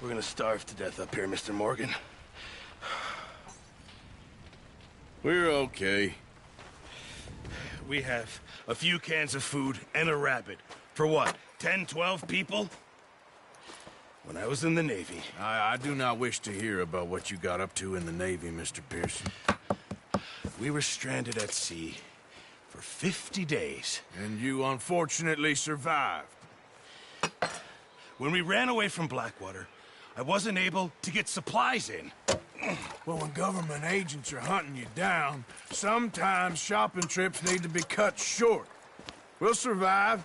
We're gonna starve to death up here, Mr. Morgan. We're okay. We have a few cans of food and a rabbit. For what, 10, 12 people? When I was in the Navy... I do not wish to hear about what you got up to in the Navy, Mr. Pearson. We were stranded at sea for 50 days. And you unfortunately survived. When we ran away from Blackwater, I wasn't able to get supplies in. Well, when government agents are hunting you down, sometimes shopping trips need to be cut short. We'll survive.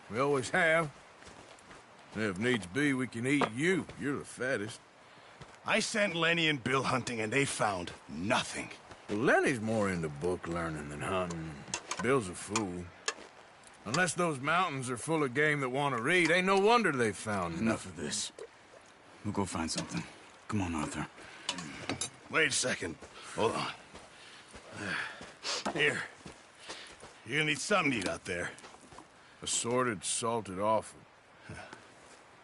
We always have. If needs be, we can eat you. You're the fattest. I sent Lenny and Bill hunting, and they found nothing. Well, Lenny's more into book learning than hunting. Bill's a fool. Unless those mountains are full of game that want to read, ain't no wonder they found Enough of this. We'll go find something. Come on, Arthur. Wait a second. Hold on. Here. You're gonna need something to eat out there. Assorted, salted offal.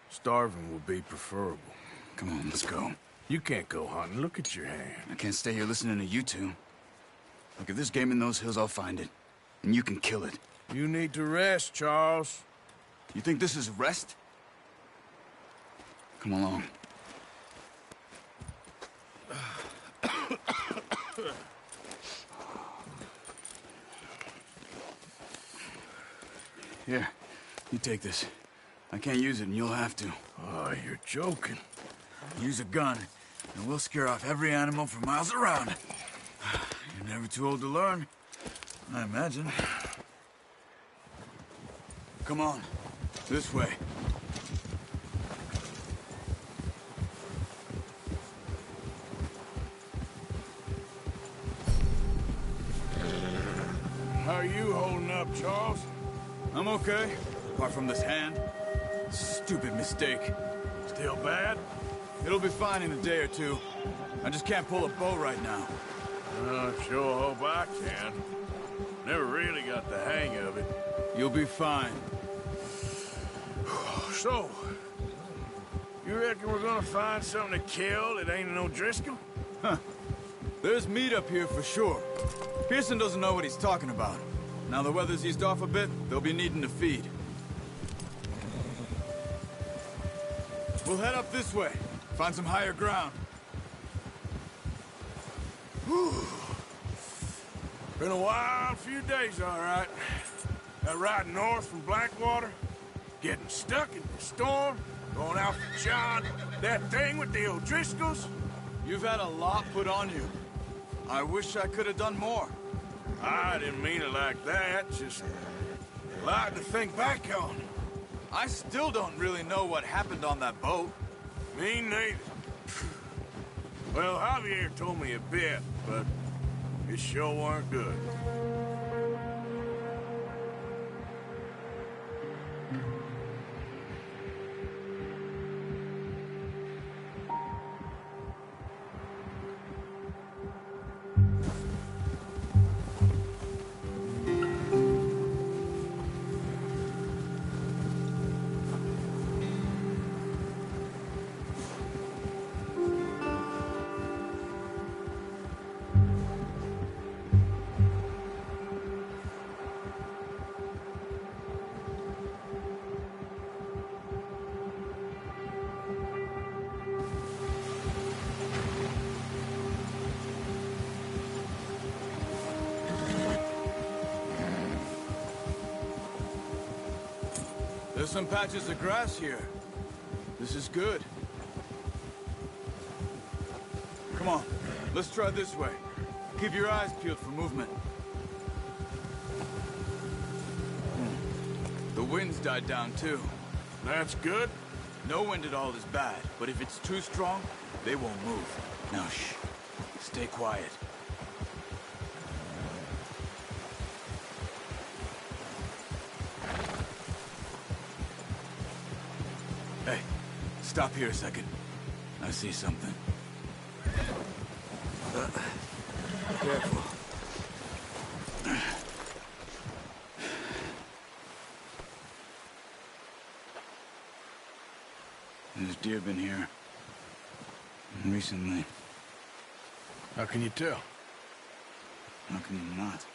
Starving will be preferable. Come on, let's go. You can't go hunting. Look at your hand. I can't stay here listening to you two. Look, if there's game in those hills, I'll find it. And you can kill it. You need to rest, Charles. You think this is rest? Come along. Here, you take this. I can't use it, and you'll have to. Oh, you're joking. Use a gun, and we'll scare off every animal for miles around. You're never too old to learn, I imagine. Come on, this way. How are you holding up, Charles? I'm okay, apart from this hand. Stupid mistake. Still bad? It'll be fine in a day or two. I just can't pull a bow right now. Sure hope I can. Never really got the hang of it. You'll be fine. So, you reckon we're gonna find something to kill that ain't no Driscoll? Huh. There's meat up here for sure. Pearson doesn't know what he's talking about. Now the weather's eased off a bit, they'll be needing to feed. We'll head up this way. Find some higher ground. Whew. Been a wild few days, all right. That ride north from Blackwater, getting stuck in the storm, going out for John, that thing with the O'Driscolls. You've had a lot put on you. I wish I could have done more. I didn't mean it like that, just a lot to think back on. I still don't really know what happened on that boat. Me neither. Well, Javier told me a bit, but it sure weren't good. There's some patches of grass here. This is good. Come on, let's try this way. Keep your eyes peeled for movement. The wind's died down too. That's good. No wind at all is bad, but if it's too strong, they won't move. Now shh, stay quiet. Hey, stop here a second. I see something. Careful. There's deer been here? Recently. How can you tell? How can you not?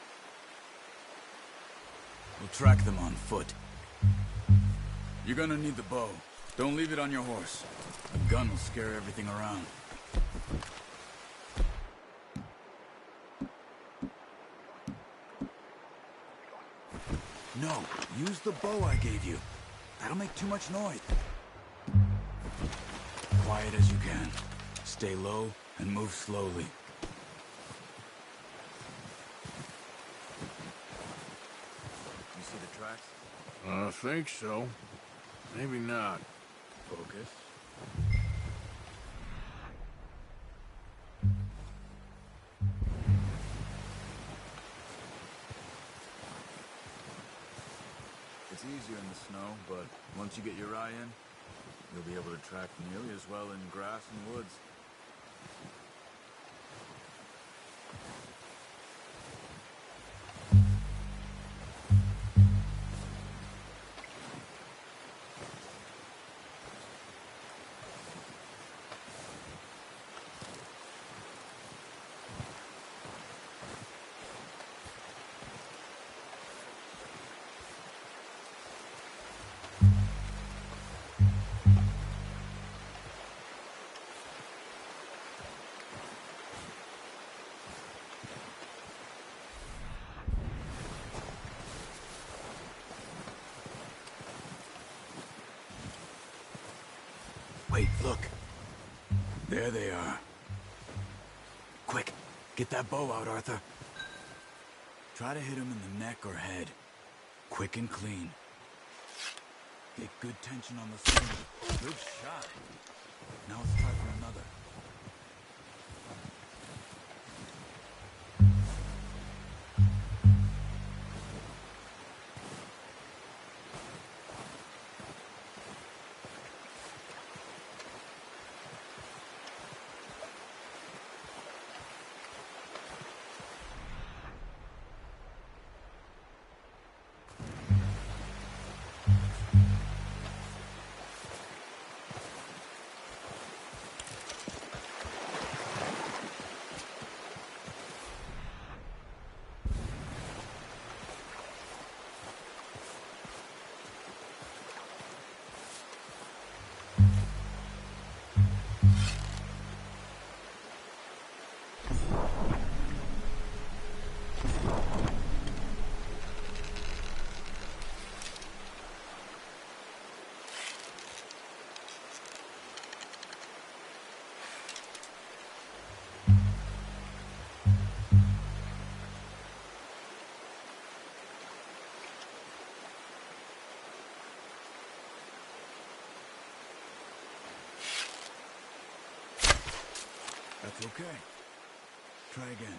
We'll track them on foot. You're gonna need the bow. Don't leave it on your horse. A gun will scare everything around. No, use the bow I gave you. That'll make too much noise. Quiet as you can. Stay low and move slowly. You see the tracks? I think so. Maybe not. Focus. It's easier in the snow, but once you get your eye in, you'll be able to track nearly as well in grass and woods. Wait, look. There they are. Quick, get that bow out, Arthur. Try to hit him in the neck or head. Quick and clean. Get good tension on the center. Good shot. Now let's try for another. That's okay. Try again.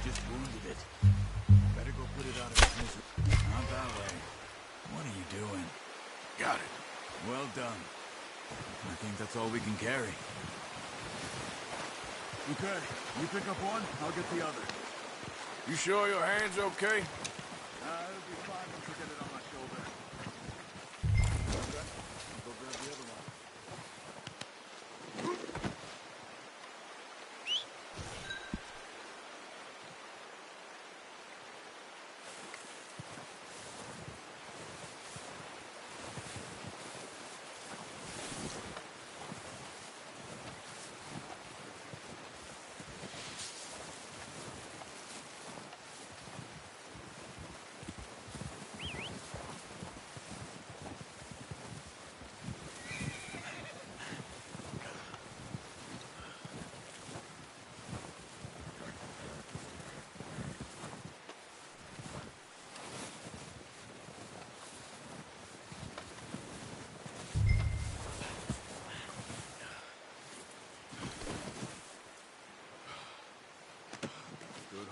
Just wounded it. Better go put it out of its misery. Not that way. What are you doing? Got it. Well done. I think that's all we can carry. Okay, you pick up one, I'll get the other. You sure your hand's okay? It'll be fine once I get it on my shoulder. Okay, I'll go grab the other one.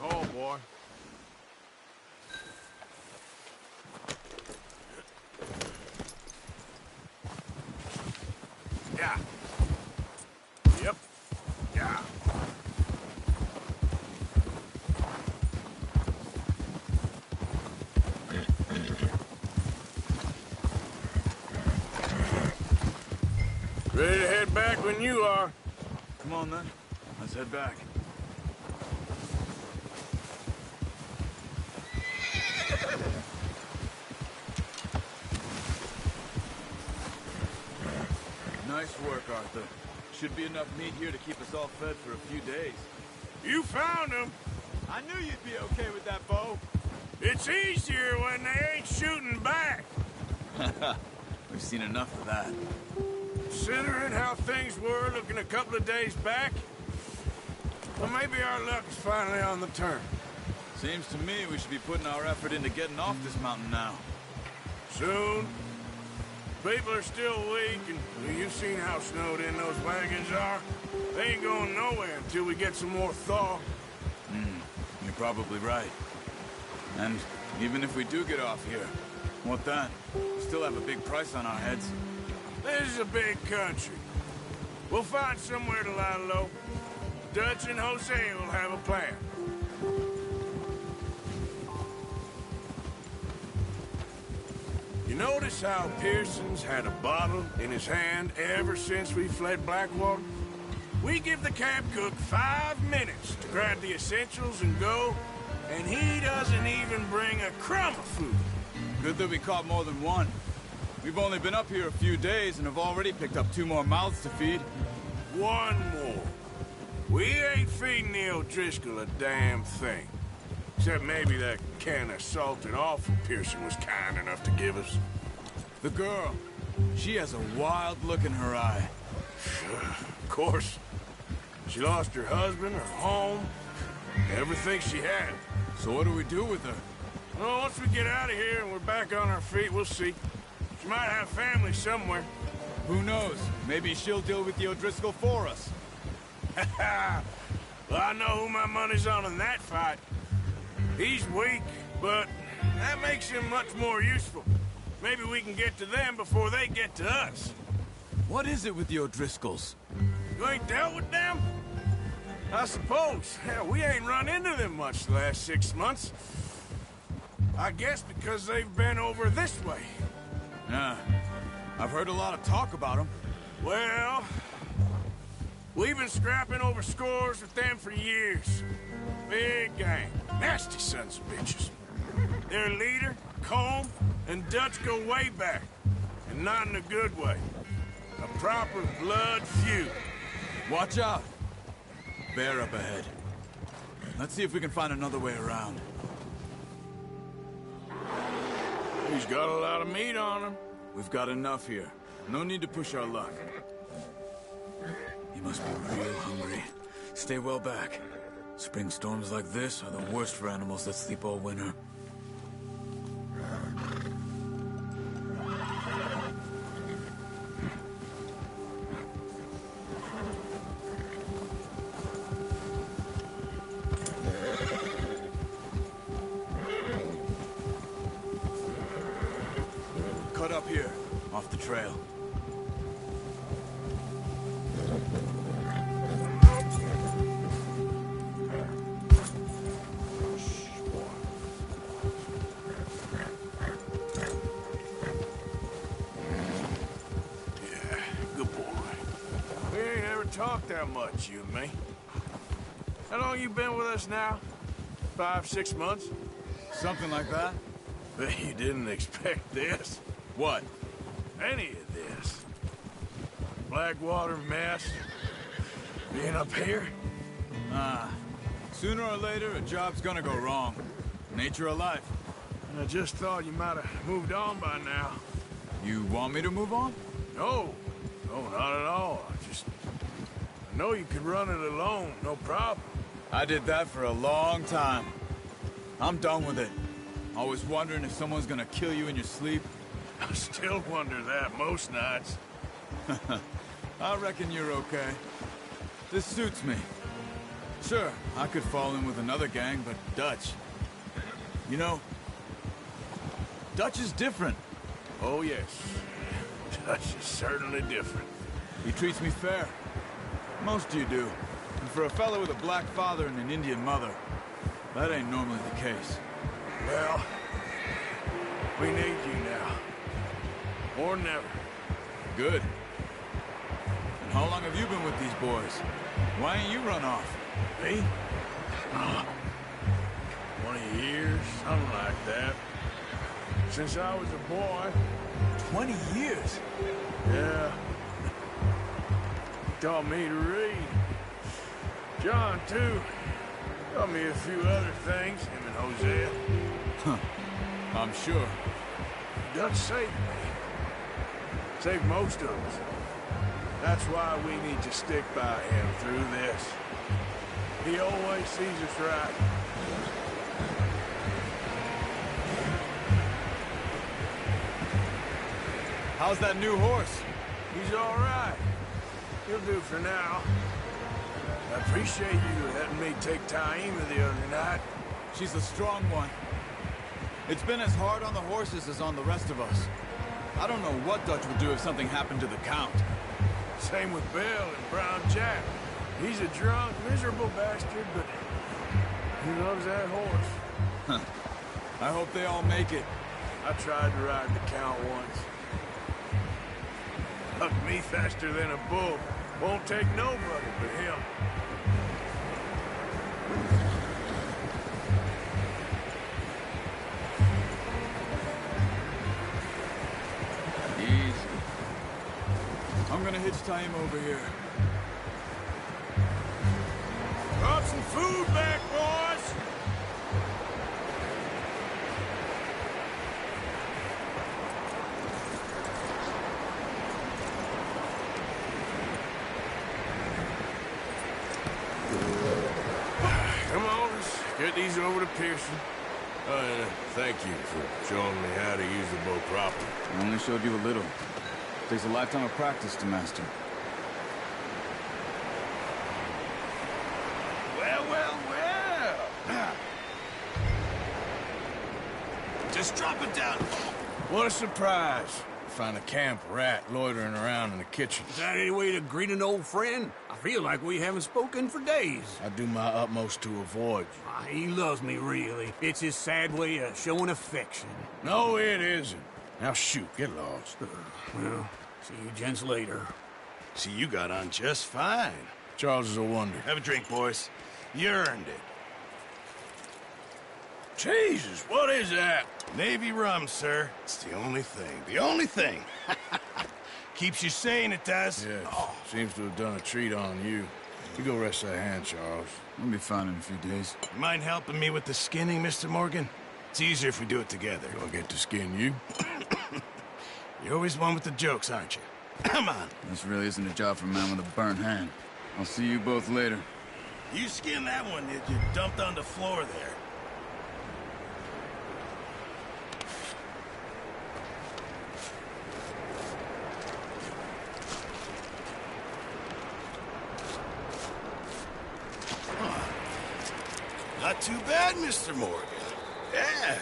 Oh, boy. Yeah. Yep. Yeah. Ready to head back when you are. Come on, then. Let's head back. Nice work, Arthur. Should be enough meat here to keep us all fed for a few days. You found him. I knew you'd be okay with that bow. It's easier when they ain't shooting back. We've seen enough of that. Considering how things were looking a couple of days back, well, maybe our luck is finally on the turn. Seems to me we should be putting our effort into getting off this mountain now. Soon. People are still weak, and you've seen how snowed in those wagons are. They ain't going nowhere until we get some more thaw. You're probably right. And even if we do get off here, what then? We still have a big price on our heads. This is a big country. We'll find somewhere to lie low. Dutch and Jose will have a plan. You notice how Pearson's had a bottle in his hand ever since we fled Blackwater? We give the camp cook 5 minutes to grab the essentials and go, and he doesn't even bring a crumb of food. Good that we caught more than one. We've only been up here a few days and have already picked up 2 more mouths to feed. 1 more. We ain't feeding the O'Driscoll a damn thing. Except maybe that can of salted offal Pearson was kind enough to give us. The girl, she has a wild look in her eye. Of course. She lost her husband, her home, everything she had. So what do we do with her? Well, once we get out of here and we're back on our feet, we'll see. She might have family somewhere. Who knows? Maybe she'll deal with the O'Driscoll for us. Well, I know who my money's on in that fight. He's weak, but that makes him much more useful. Maybe we can get to them before they get to us. What is it with the O'Driscolls? You ain't dealt with them? I suppose. Hell, we ain't run into them much the last 6 months. I guess because they've been over this way. Yeah, I've heard a lot of talk about them. Well, we've been scrapping over scores with them for years. Big gang. Nasty sons of bitches. Their leader, Colm, and Dutch go way back. And not in a good way. A proper blood feud. Watch out! Bear up ahead. Let's see if we can find another way around. He's got a lot of meat on him. We've got enough here. No need to push our luck. He must be real hungry. Stay well back. Spring storms like this are the worst for animals that sleep all winter. Cut up here, off the trail. Talk that much, you and me. How long you been with us now? 5, 6 months? Something like that? Bet you didn't expect this. What? Any of this. Blackwater mess. Being up here? Sooner or later, a job's gonna go wrong. Nature of life. I just thought you might have moved on by now. You want me to move on? No. No, not at all. I know you could run it alone, no problem. I did that for a long time. I'm done with it. Always wondering if someone's gonna kill you in your sleep. I still wonder that most nights. I reckon you're okay. This suits me. Sure, I could fall in with another gang, but Dutch... You know, Dutch is different. Oh, yes. Dutch is certainly different. He treats me fair. Most of you do. And for a fellow with a black father and an Indian mother, that ain't normally the case. Well, we need you now. Or never. Good. And how long have you been with these boys? Why ain't you run off? Me? 20 years, something like that. Since I was a boy. 20 years? Yeah. He taught me to read. John, too. Taught me a few other things, him and Hosea. Huh. I'm sure. Dutch saved me. Saved most of us. That's why we need to stick by him through this. He always sees us right. How's that new horse? He's all right. He'll do for now. I appreciate you letting me take Taima the other night. She's a strong one. It's been as hard on the horses as on the rest of us. I don't know what Dutch would do if something happened to the Count. Same with Bill and Brown Jack. He's a drunk, miserable bastard, but he loves that horse. I hope they all make it. I tried to ride the Count once. Hucked me faster than a bull. Won't take nobody but him. Easy. I'm gonna hitch Taima over here. Brought some food back, boys! Come on, let's get these over to Pearson. Thank you for showing me how to use the bow properly. I only showed you a little. Takes a lifetime of practice to master. Well, well, well. Just drop it down. What a surprise. Find a camp rat loitering around in the kitchen. Is that any way to greet an old friend? I feel like we haven't spoken for days. I do my utmost to avoid you. He loves me, really. It's his sad way of showing affection. No, it isn't. Now shoot, get lost. Well, see you gents later. See, you got on just fine. Charles is a wonder. Have a drink, boys. You earned it. Jesus, what is that? Navy rum, sir. It's the only thing. The only thing. Keeps you sane, it does. Yes, seems to have done a treat on you. You go rest that hand, Charles. We'll be fine in a few days. You mind helping me with the skinning, Mr. Morgan? It's easier if we do it together. Do I get to skin you? You're always one with the jokes, aren't you? Come on. This really isn't a job for a man with a burnt hand. I'll see you both later. You skinned that one that you dumped on the floor there. Not too bad, Mr. Morgan. Yeah.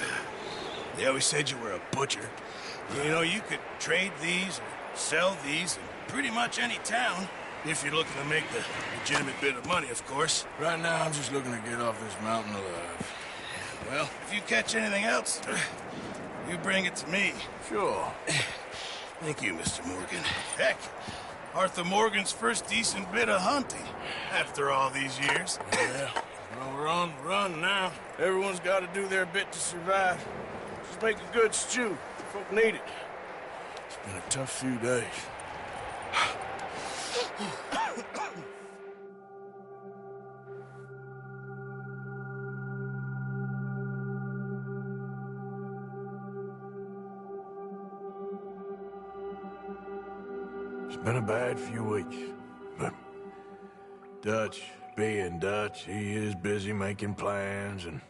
They always said you were a butcher. You know, you could trade these, or sell these in pretty much any town. If you're looking to make the legitimate bit of money, of course. Right now, I'm just looking to get off this mountain alive. Well, if you catch anything else, you bring it to me. Sure. Thank you, Mr. Morgan. Heck, Arthur Morgan's first decent bit of hunting after all these years. Yeah. Well, we're on the run now. Everyone's got to do their bit to survive. Just make a good stew. Folk need it. It's been a tough few days. It's been a bad few weeks, but Dutch being Dutch, he is busy making plans, and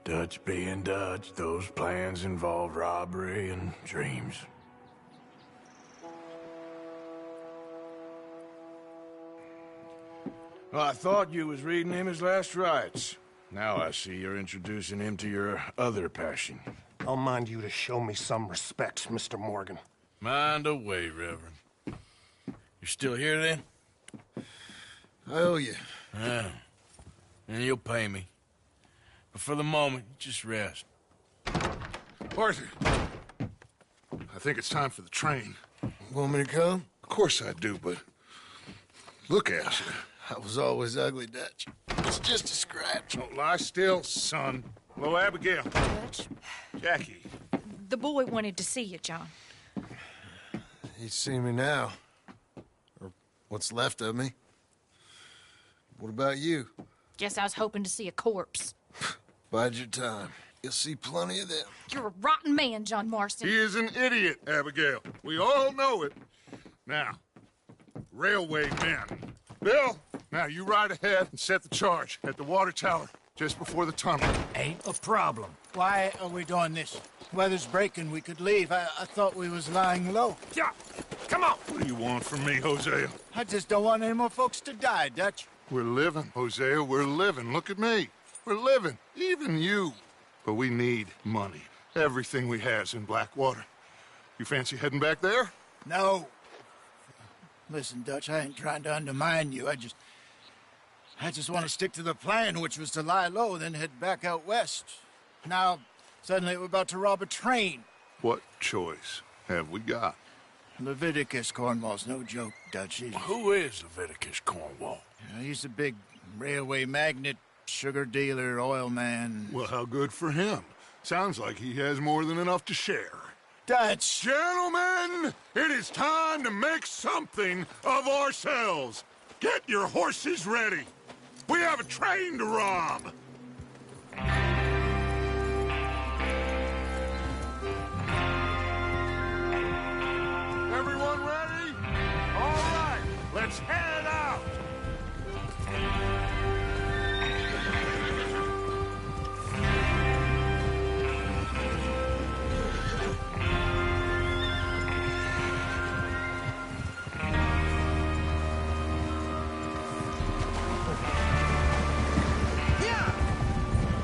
Dutch being Dutch, those plans involve robbery and dreams. Well, I thought you was reading him his last rites. Now I see you're introducing him to your other passion. I'll mind you to show me some respect, Mr. Morgan. Mind away, Reverend. You still here, then? I owe you. Yeah. And you'll pay me. But for the moment, just rest. Arthur, I think it's time for the train. Want me to come? Of course I do, but look at you. I was always ugly, Dutch. It's just a scratch. Don't lie still, son. Hello, Abigail. Dutch, Jackie. the boy wanted to see you, John. He's seen me now. Or what's left of me. What about you? Guess I was hoping to see a corpse. Bide your time. You'll see plenty of them. You're a rotten man, John Marston. He is an idiot, Abigail. We all know it. Now, railway men. Bill, now you ride ahead and set the charge at the water tower just before the tunnel. Ain't a problem. Why are we doing this? Weather's breaking. We could leave. I thought we was lying low. Yeah, come on. What do you want from me, Hosea? I just don't want any more folks to die, Dutch. We're living, Hosea. We're living. Look at me. We're living. Even you. But we need money. Everything we has in Blackwater. You fancy heading back there? No. Listen, Dutch, I ain't trying to undermine you. I just want to stick to the plan, which was to lie low, then head back out west. Now, suddenly we're about to rob a train. What choice have we got? Leviticus Cornwall's no joke, Dutch. Who is Leviticus Cornwall? He's a big railway magnate, sugar dealer, oil man. Well, how good for him. Sounds like he has more than enough to share. Dutch! Gentlemen, it is time to make something of ourselves. Get your horses ready. We have a train to rob. Everyone ready? All right, let's head out.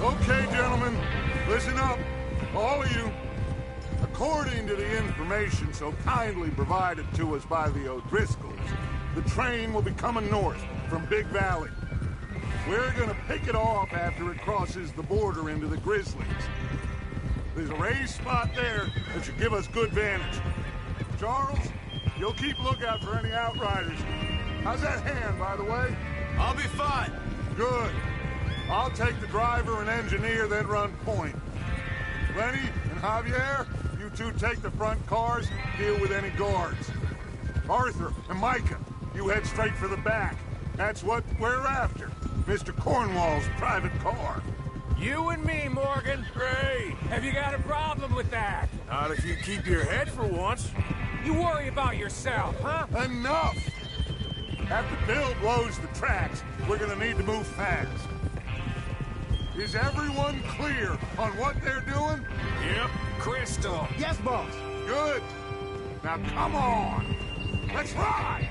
Okay, gentlemen, listen up, all of you. According to the information so kindly provided to us by the O'Driscolls, the train will be coming north from Big Valley. We're gonna pick it off after it crosses the border into the Grizzlies. There's a raised spot there that should give us good vantage. Charles, you'll keep lookout for any outriders. How's that hand, by the way? I'll be fine. Good. I'll take the driver and engineer, then run point. Lenny and Javier, you two take the front cars, deal with any guards. Arthur and Micah, you head straight for the back. That's what we're after. Mr. Cornwall's private car. You and me, Morgan. Great. Have you got a problem with that? Not if you keep your head for once. You worry about yourself, huh? Enough! After Bill blows the tracks, we're gonna need to move fast. Is everyone clear on what they're doing? Yep. Crystal. Yes, boss. Good. Now come on. Let's ride!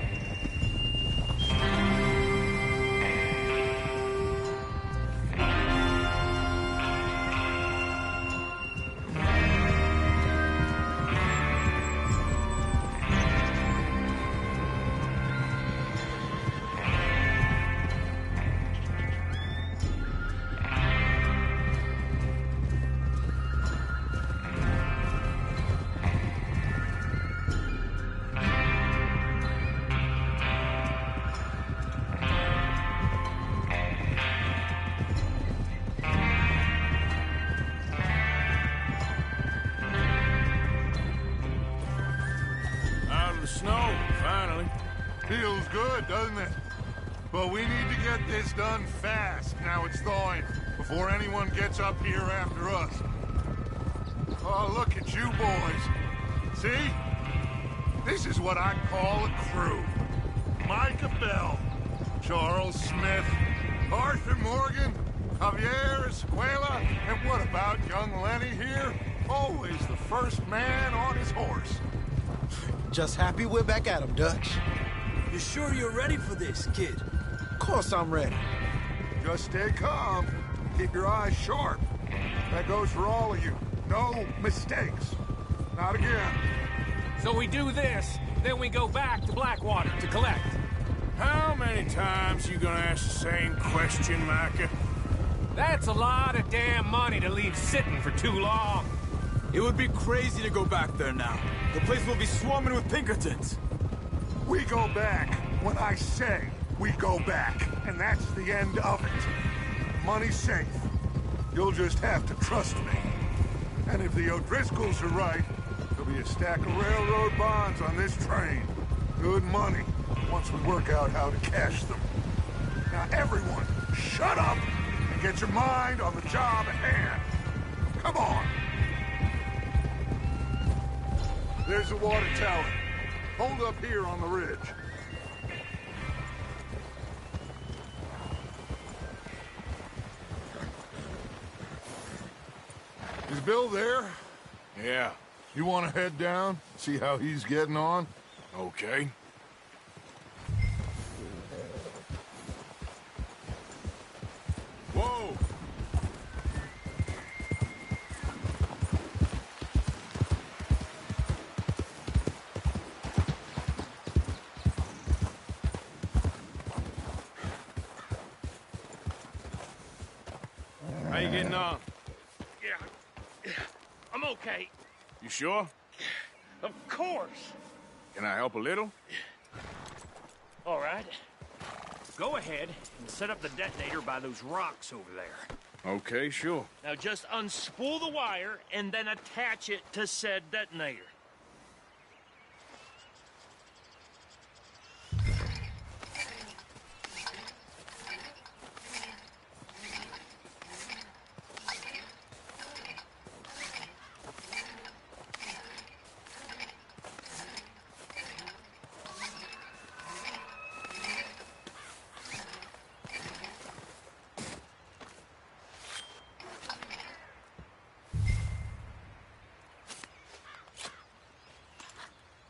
Snow, finally. Feels good, doesn't it? But we need to get this done fast, now it's thawing, before anyone gets up here after us. Oh, look at you boys. See? This is what I call a crew. Micah Bell, Charles Smith, Arthur Morgan, Javier Escuela, and what about young Lenny here? Always the first man on his horse. Just happy we're back at 'em, Dutch. You sure you're ready for this, kid? Of course I'm ready. Just stay calm. Keep your eyes sharp. That goes for all of you. No mistakes. Not again. So we do this, then we go back to Blackwater to collect. How many times you gonna ask the same question, Micah? That's a lot of damn money to leave sitting for too long. It would be crazy to go back there now. The place will be swarming with Pinkertons. We go back when I say we go back, and that's the end of it. Money's safe. You'll just have to trust me. And if the O'Driscolls are right, there'll be a stack of railroad bonds on this train. Good money, once we work out how to cash them. Now everyone, shut up and get your mind on the job at hand. Come on. There's the water tower. Hold up here on the ridge. Is Bill there? Yeah, You want to head down, see how he's getting on? okay. Whoa! How you getting on? Yeah, I'm okay. You sure? Of course. Can I help a little? All right. Go ahead and set up the detonator by those rocks over there. Okay, sure. Now just unspool the wire and then attach it to said detonator.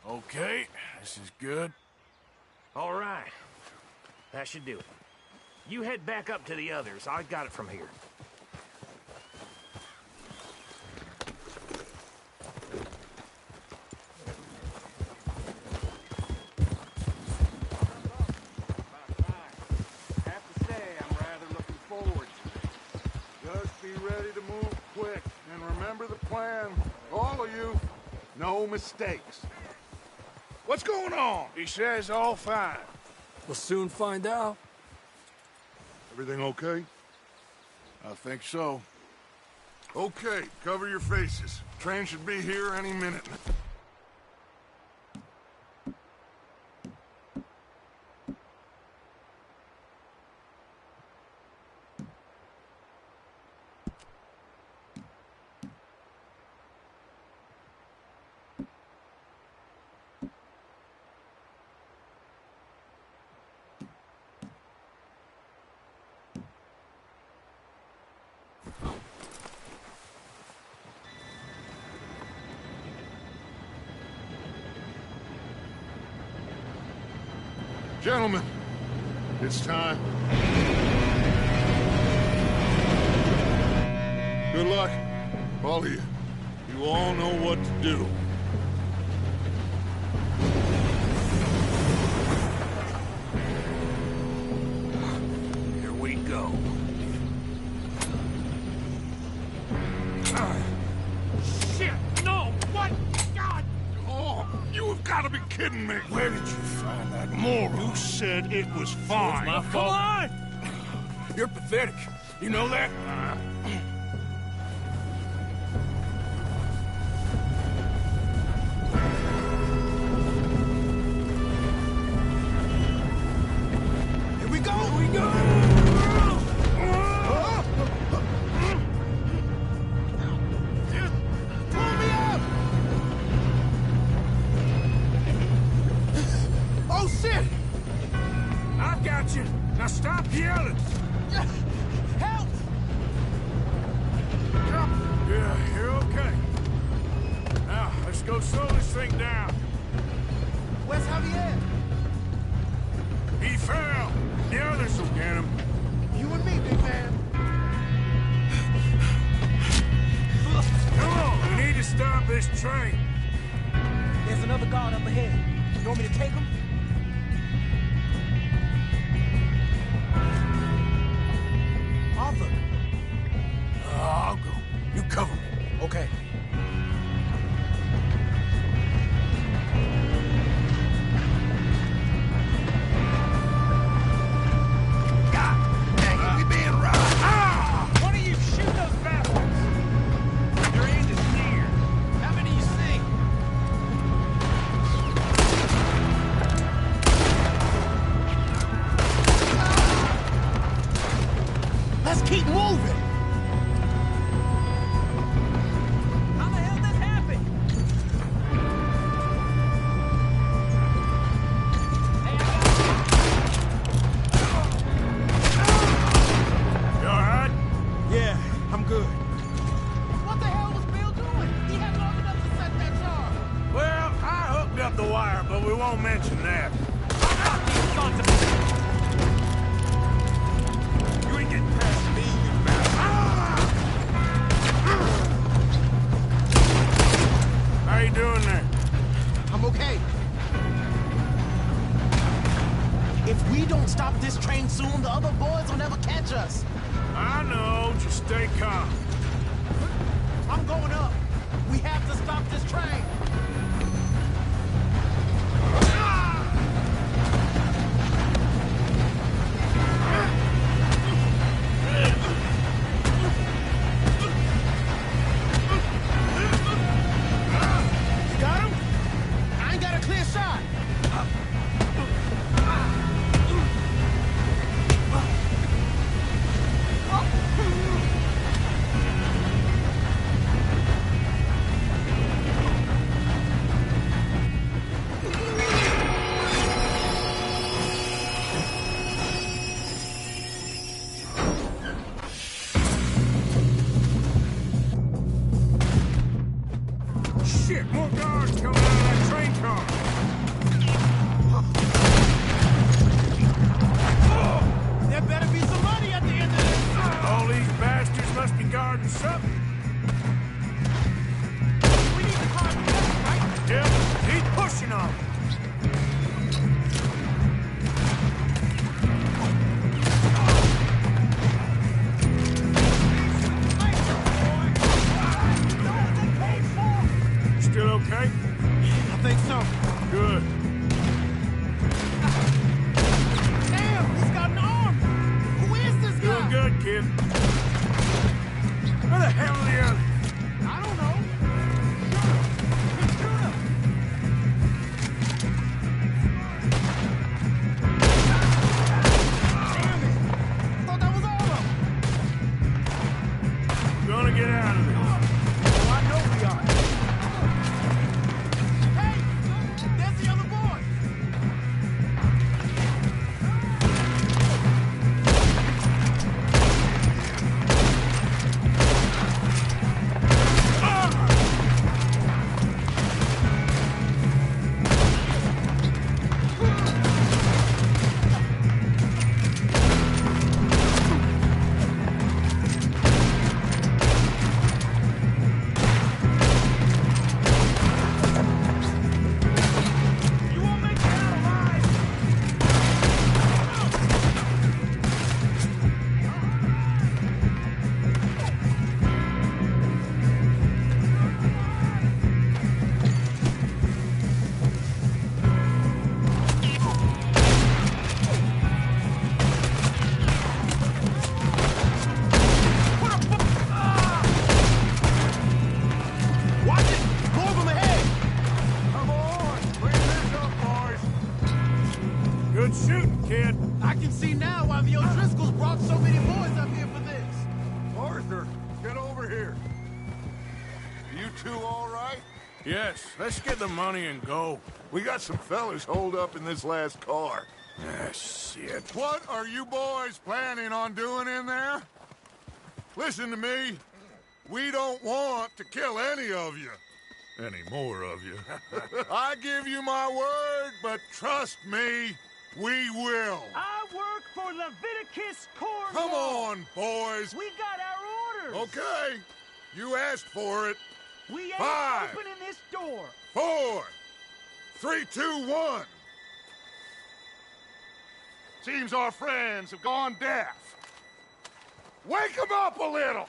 Okay, this is good. All right. That should do it. You head back up to the others. I got it from here. Have to say, I'm rather looking forward to it. Just be ready to move quick, and remember the plan. All of you, no mistakes. What's going on? He says all fine. We'll soon find out. Everything okay? I think so. Okay, cover your faces. Train should be here any minute. Gentlemen, it's time. Good luck, all of you. You all know what to do. Here we go. Shit! No! What? God! Oh, you have got to be kidding me. Where did you find that moron? You said it was fine. My fault. on! You're pathetic. You know that? Here we go! Here we go! Pull me up! Oh, shit! I've got you. Now stop yelling. Help! Yeah, you're okay. Now, let's go slow this thing down. Where's Javier? He fell. The others will get this train. There's another guard up ahead. You want me to take him? Arthur. I'll go. You cover me. Okay. Keep moving! How the hell this happened? You alright? Yeah, I'm good. What the hell was Bill doing? He had long enough to set that charge. Well, I hooked up the wire, but we won't mention that. You ain't getting past me, you bastard. How you doing there? I'm okay. If we don't stop this train soon, the other boys will never catch us. I know, just stay calm. I'm going up. We have to stop this train. You got him? I ain't got a clear shot. Shit, more guards coming out of that train car. There better be some money at the end of this. All these bastards must be guarding something. We need to climb together, right? Yep, keep pushing on. Still okay? I think so. Good. Damn, he's got an arm. Who is this guy? Doing good, kid. Where the hell are the others? I don't know. Shoot him. Damn it. I thought that was all of them. Gonna get out of this. Oh, I know we are. Hey, there's the other boy. You won't make it out alive. Watch it! More of them ahead! Come on, bring this up, boys. Good shooting, kid. I can see now why the O'Driscolls brought so many boys up here for this. Arthur, get over here. You two all right? Yes, let's get the money and go. We got some fellas holed up in this last car. Ah, shit. What are you boys planning on doing in there? Listen to me. We don't want to kill any of you. Any more of you. I give you my word, but trust me, we will. I work for Leviticus Corps. Come on, boys. We got our orders. Okay. You asked for it. We ain't Five, opening door. 4, 3, 2, 1. Seems our friends have gone deaf. Wake them up a little!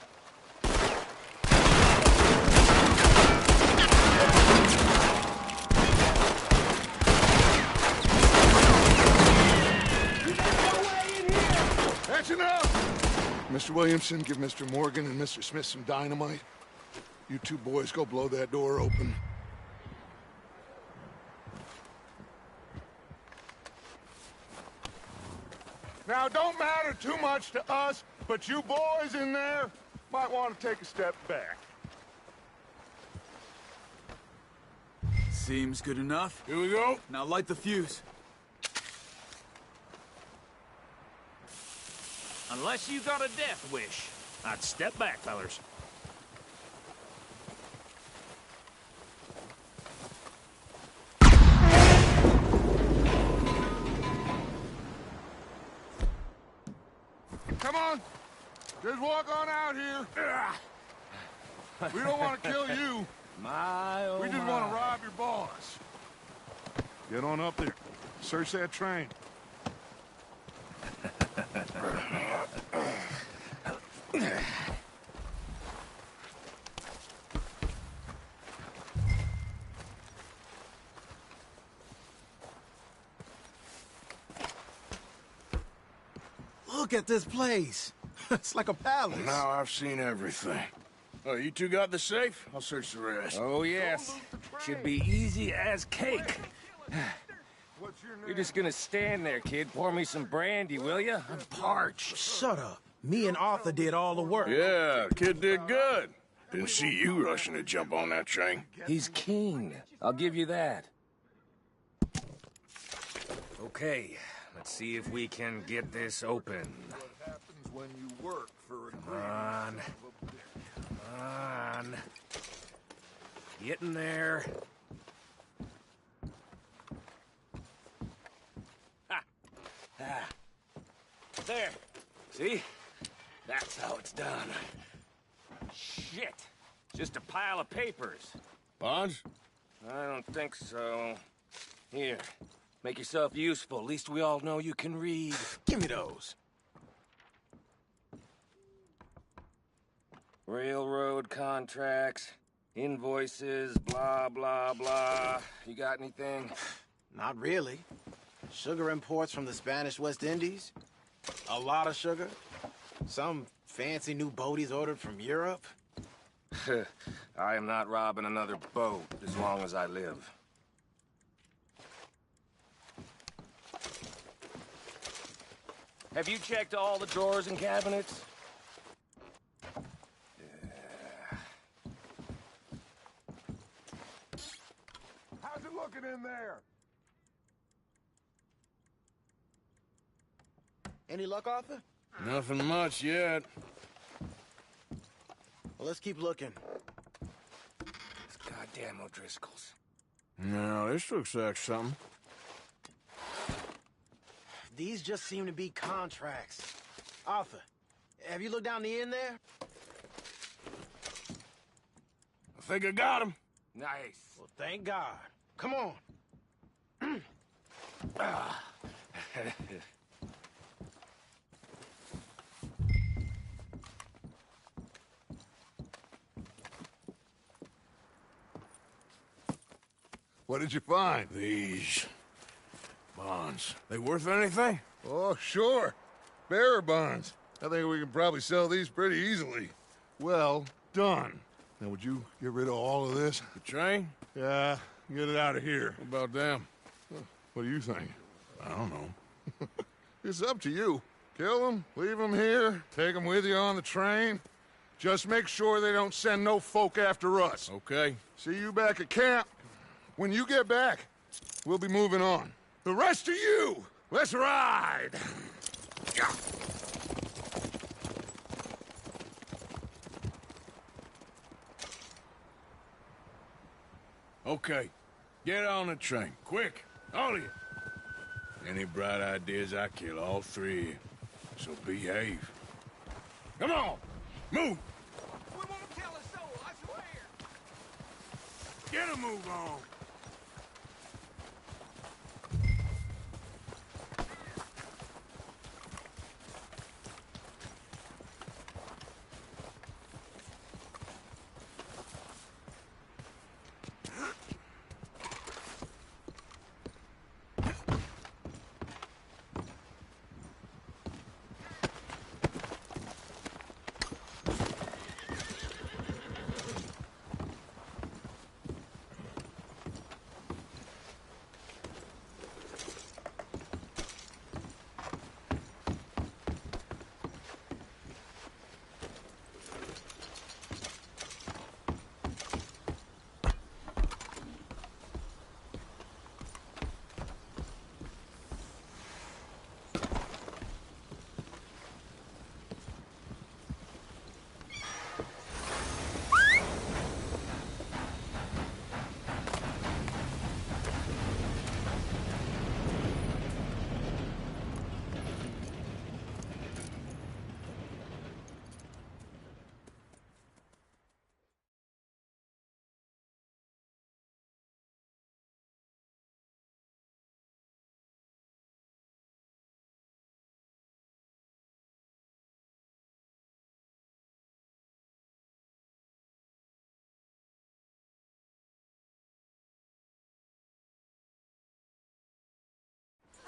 That's enough! Mr. Williamson, give Mr. Morgan and Mr. Smith some dynamite. You two boys go blow that door open. Now, don't matter too much to us, but you boys in there might want to take a step back. Seems good enough. Here we go. Now light the fuse. Unless you got a death wish, I'd step back, fellers. Come on, just walk on out here. We don't want to kill you. We just want to rob your boss. Get on up there. Search that train. Look at this place. It's like a palace. Now I've seen everything. Oh, you two got the safe? I'll search the rest. Oh, yes. Should be easy as cake. You're just gonna stand there, kid. Pour me some brandy, will you? I'm parched. Shut up. Me and Arthur did all the work. Yeah, kid did good. Didn't see you rushing to jump on that train. He's keen. I'll give you that. Okay, let's see if we can get this open. What happens when you work for a Come on. Come on. Get in there. Ha! Ah. There. See? That's how it's done. Shit. Just a pile of papers. Bonds? I don't think so. Here. Make yourself useful. At least we all know you can read. Give me those. Railroad contracts, invoices, blah, blah, blah. You got anything? Not really. Sugar imports from the Spanish West Indies. A lot of sugar. Some fancy new boat he's ordered from Europe. I am not robbing another boat as long as I live. Have you checked all the drawers and cabinets? How's it looking in there? Any luck, Arthur? Nothing much yet. Well, let's keep looking. It's goddamn O'Driscoll's. No, this looks like something. These just seem to be contracts. Arthur, have you looked down the end there? I think I got him. Nice. Well, thank God. Come on. What did you find? These bonds. They worth anything? Oh, sure. Bearer bonds. I think we can probably sell these pretty easily. Well done. Now, would you get rid of all of this? The train? Yeah, get it out of here. What about them? What do you think? I don't know. It's up to you. Kill them, leave them here, take them with you on the train. Just make sure they don't send no folk after us. Okay. See you back at camp. When you get back, we'll be moving on. The rest of you, let's ride! Okay. Get on the train. Quick. All of you. Any bright ideas, I kill all three of you. So behave. Come on! Move! We won't tell a soul, I swear. Get a move on.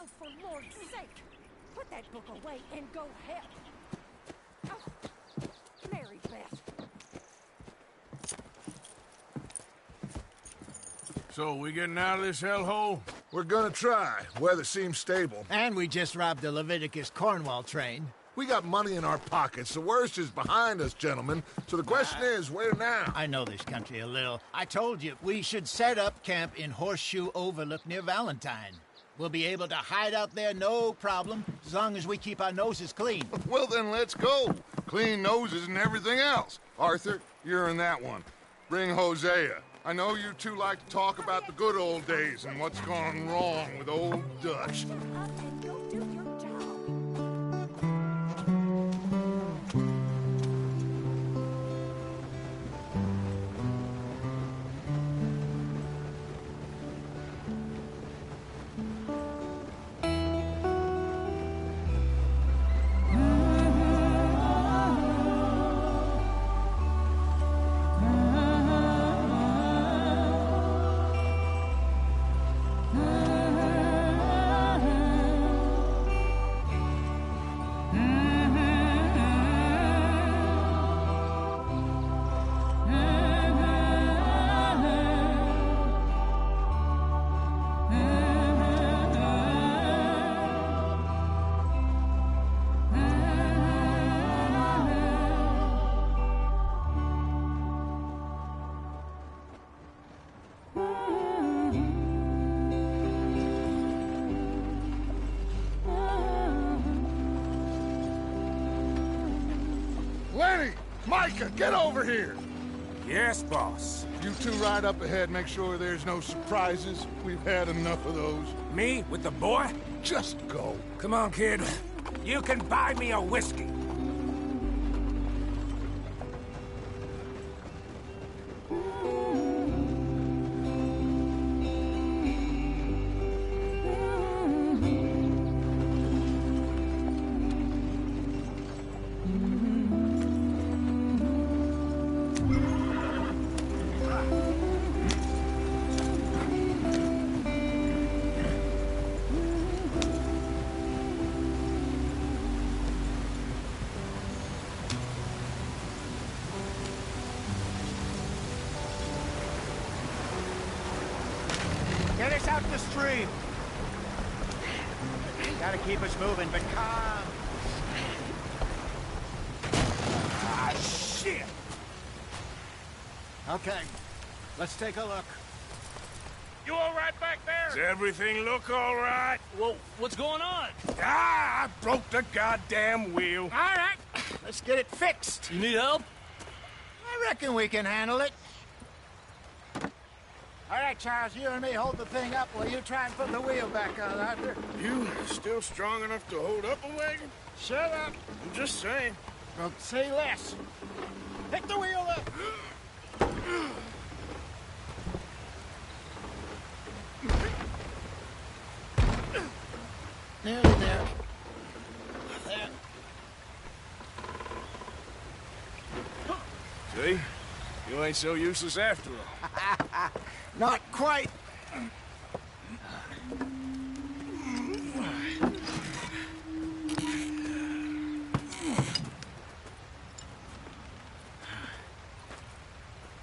Oh, for Lord's sake! Put that book away and go help! Oh, Mary Beth. So, we getting out of this hellhole? We're gonna try. Weather seems stable. And we just robbed the Leviticus Cornwall train. We got money in our pockets. The worst is behind us, gentlemen. So the question is, where now? I know this country a little. I told you, we should set up camp in Horseshoe Overlook near Valentine. We'll be able to hide out there, no problem, as long as we keep our noses clean. Well, then let's go. Clean noses and everything else. Arthur, you're in that one. Bring Hosea. I know you two like to talk about the good old days and what's gone wrong with old Dutch. Shut up and go do your job. Lenny! Micah, get over here! Yes, boss. You two ride up ahead, make sure there's no surprises. We've had enough of those. Me with the boy? Just go. Come on, kid. You can buy me a whiskey. Get us out the stream. Gotta keep us moving, but calm. Ah, shit! Okay, let's take a look. You all right back there? Does everything look all right? Well, what's going on? Ah, I broke the goddamn wheel. All right, let's get it fixed. You need help? I reckon we can handle it. All right, Charles, you and me hold the thing up while you try and put the wheel back on, Arthur. You still strong enough to hold up a wagon? Shut up. I'm just saying. Well, say less. Pick the wheel up. Nearly there. There. See? You ain't so useless after all. Not quite.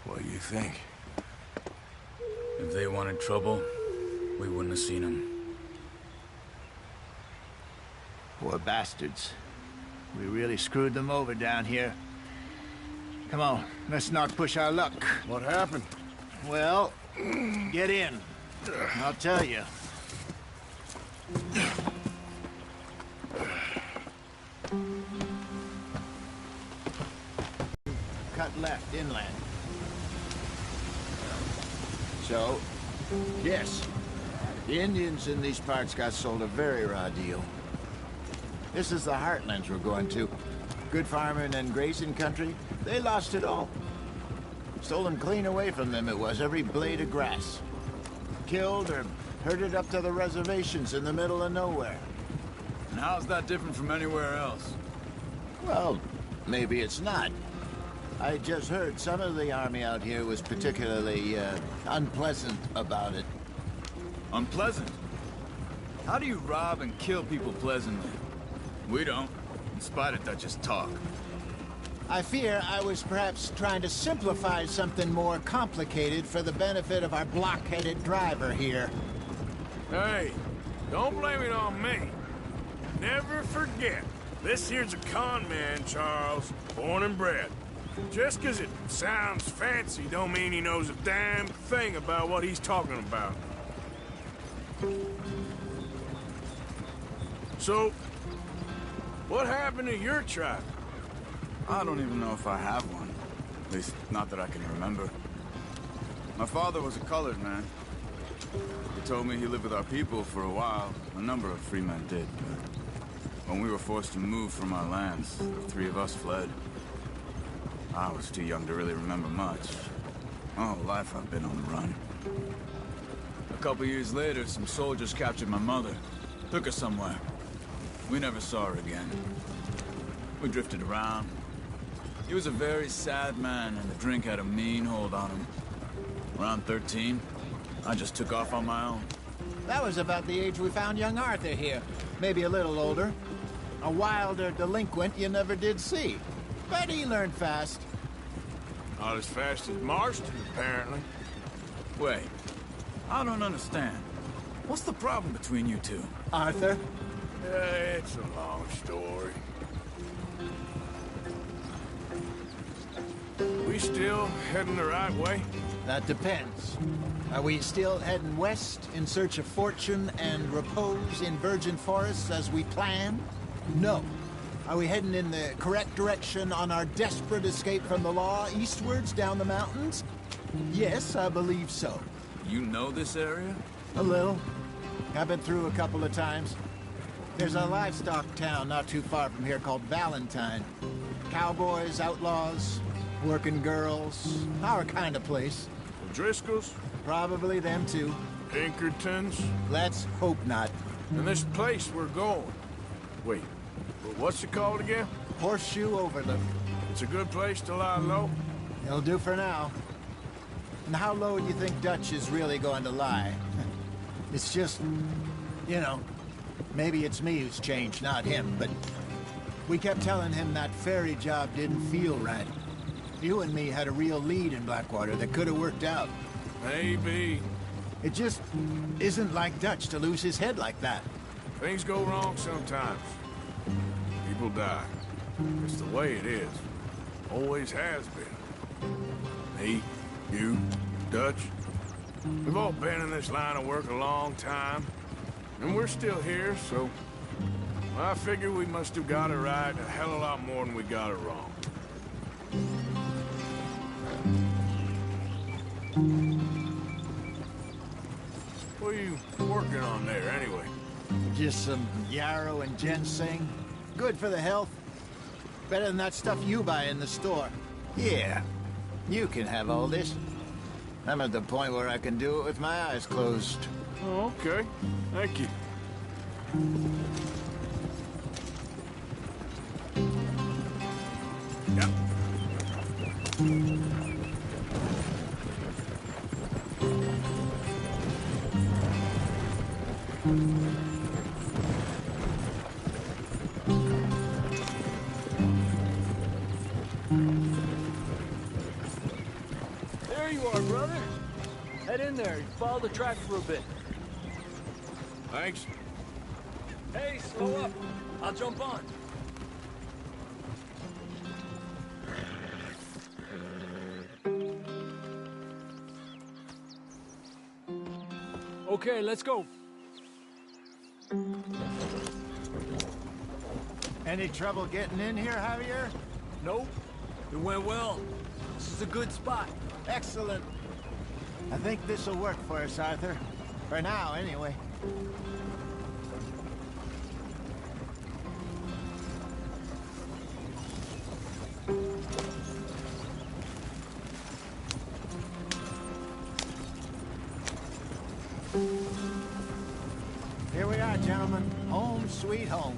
What do you think? If they wanted trouble, we wouldn't have seen them. Poor bastards. We really screwed them over down here. Come on, let's not push our luck. What happened? Well, get in. I'll tell you. Cut left inland. So, yes, the Indians in these parts got sold a very raw deal. This is the heartlands we're going to. Good farming and grazing country, they lost it all. Stolen clean away from them it was, every blade of grass. Killed or herded up to the reservations in the middle of nowhere. And how's that different from anywhere else? Well, maybe it's not. I just heard some of the army out here was particularly, unpleasant about it. Unpleasant? How do you rob and kill people pleasantly? We don't, in spite of Dutch's talk. I fear I was perhaps trying to simplify something more complicated for the benefit of our blockheaded driver here. Hey, don't blame it on me. Never forget, this here's a con man, Charles, born and bred. Just 'cause it sounds fancy don't mean he knows a damn thing about what he's talking about. So, what happened to your tribe? I don't even know if I have one. At least, not that I can remember. My father was a colored man. He told me he lived with our people for a while. A number of free men did, but when we were forced to move from our lands, the three of us fled. I was too young to really remember much. My whole life I've been on the run. A couple years later, some soldiers captured my mother. Took her somewhere. We never saw her again. We drifted around. He was a very sad man, and the drink had a mean hold on him. Around 13, I just took off on my own. That was about the age we found young Arthur here. Maybe a little older. A wilder delinquent you never did see. But he learned fast. Not as fast as Marston, apparently. Wait, I don't understand. What's the problem between you two? Arthur? It's a long story. We still heading the right way? That depends. Are we still heading west in search of fortune and repose in virgin forests as we planned? No. Are we heading in the correct direction on our desperate escape from the law eastwards down the mountains? Yes, I believe so. You know this area? A little. I've been through a couple of times. There's a livestock town not too far from here called Valentine. Cowboys, outlaws, working girls, our kind of place. The Driscolls? Probably them too. Pinkertons? Let's hope not. And this place we're going. Wait, what's it called again? Horseshoe Overlook. It's a good place to lie low? It'll do for now. And how low do you think Dutch is really going to lie? It's just, you know, maybe it's me who's changed, not him, but we kept telling him that ferry job didn't feel right. You and me had a real lead in Blackwater that could have worked out. Maybe. It just isn't like Dutch to lose his head like that. Things go wrong sometimes. People die. It's the way it is. Always has been. Me, you, Dutch. We've all been in this line of work a long time. And we're still here, so... I figure we must have got it right a hell of a lot more than we got it wrong. What are you working on there, anyway? Just some yarrow and ginseng. Good for the health. Better than that stuff you buy in the store. Yeah, you can have all this. I'm at the point where I can do it with my eyes closed. Oh, okay. Thank you. There you are, brother. Head in there and follow the track for a bit. Thanks. Hey, slow up. I'll jump on. Okay, let's go. Any trouble getting in here, Javier? Nope. It went well. This is a good spot. Excellent. I think this'll work for us, Arthur. For now, anyway. Here we are, gentlemen. Home sweet home.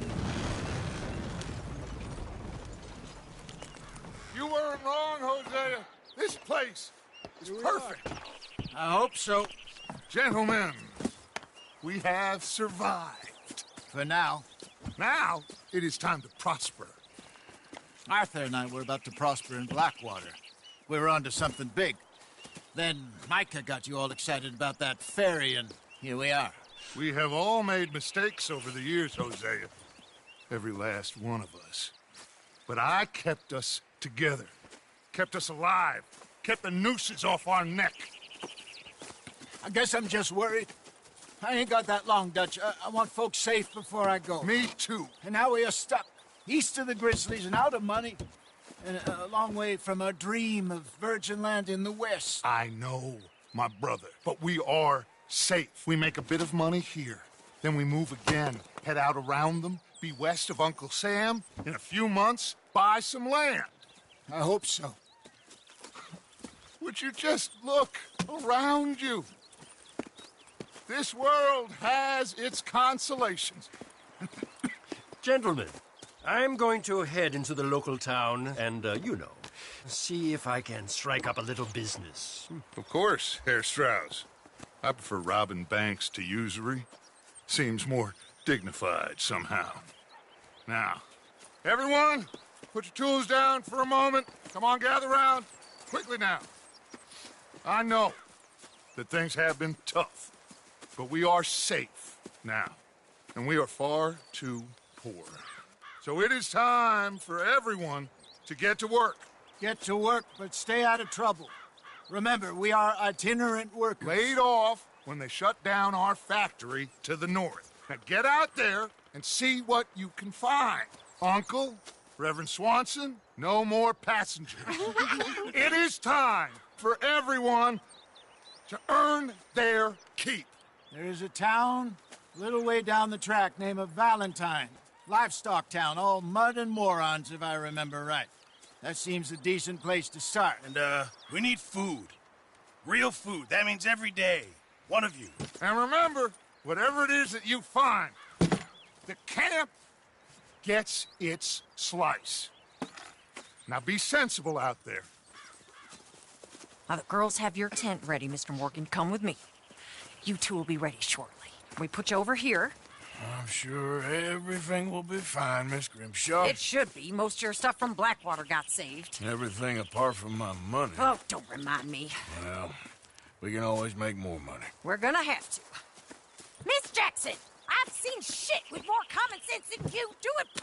You weren't wrong, Hosea. This place is perfect. I hope so. Gentlemen, we have survived. For now. Now, it is time to prosper. Arthur and I were about to prosper in Blackwater. We were onto something big. Then Micah got you all excited about that ferry, and here we are. We have all made mistakes over the years, Hosea. Every last one of us. But I kept us together. Kept us alive. Kept the nooses off our neck. I guess I'm just worried. I ain't got that long, Dutch. I want folks safe before I go. Me too. And now we are stuck. East of the Grizzlies and out of money. And a long way from our dream of virgin land in the west. I know, my brother. But we are safe. We make a bit of money here. Then we move again. Head out around them. Be west of Uncle Sam. In a few months, buy some land. I hope so. Would you just look around you? This world has its consolations. Gentlemen, I'm going to head into the local town and, see if I can strike up a little business. Of course, Herr Strauss. I prefer robbing banks to usury. Seems more dignified somehow. Now, everyone, put your tools down for a moment. Come on, gather round. Quickly now. I know that things have been tough, but we are safe now, and we are far too poor. So it is time for everyone to get to work. Get to work, but stay out of trouble. Remember, we are itinerant workers. Laid off when they shut down our factory to the north. Now get out there and see what you can find. Uncle, Reverend Swanson, no more passengers. It is time for everyone to earn their keep. There is a town a little way down the track named Valentine. Livestock town, all mud and morons, if I remember right. That seems a decent place to start. And, we need food. Real food. That means every day. One of you. And remember, whatever it is that you find, the camp gets its slice. Now be sensible out there. Now, the girls have your tent ready, Mr. Morgan. Come with me. You two will be ready shortly. We put you over here. I'm sure everything will be fine, Miss Grimshaw. It should be. Most of your stuff from Blackwater got saved. Everything apart from my money. Oh, don't remind me. Well, we can always make more money. We're gonna have to. Miss Jackson, I've seen shit with more common sense than you. Do it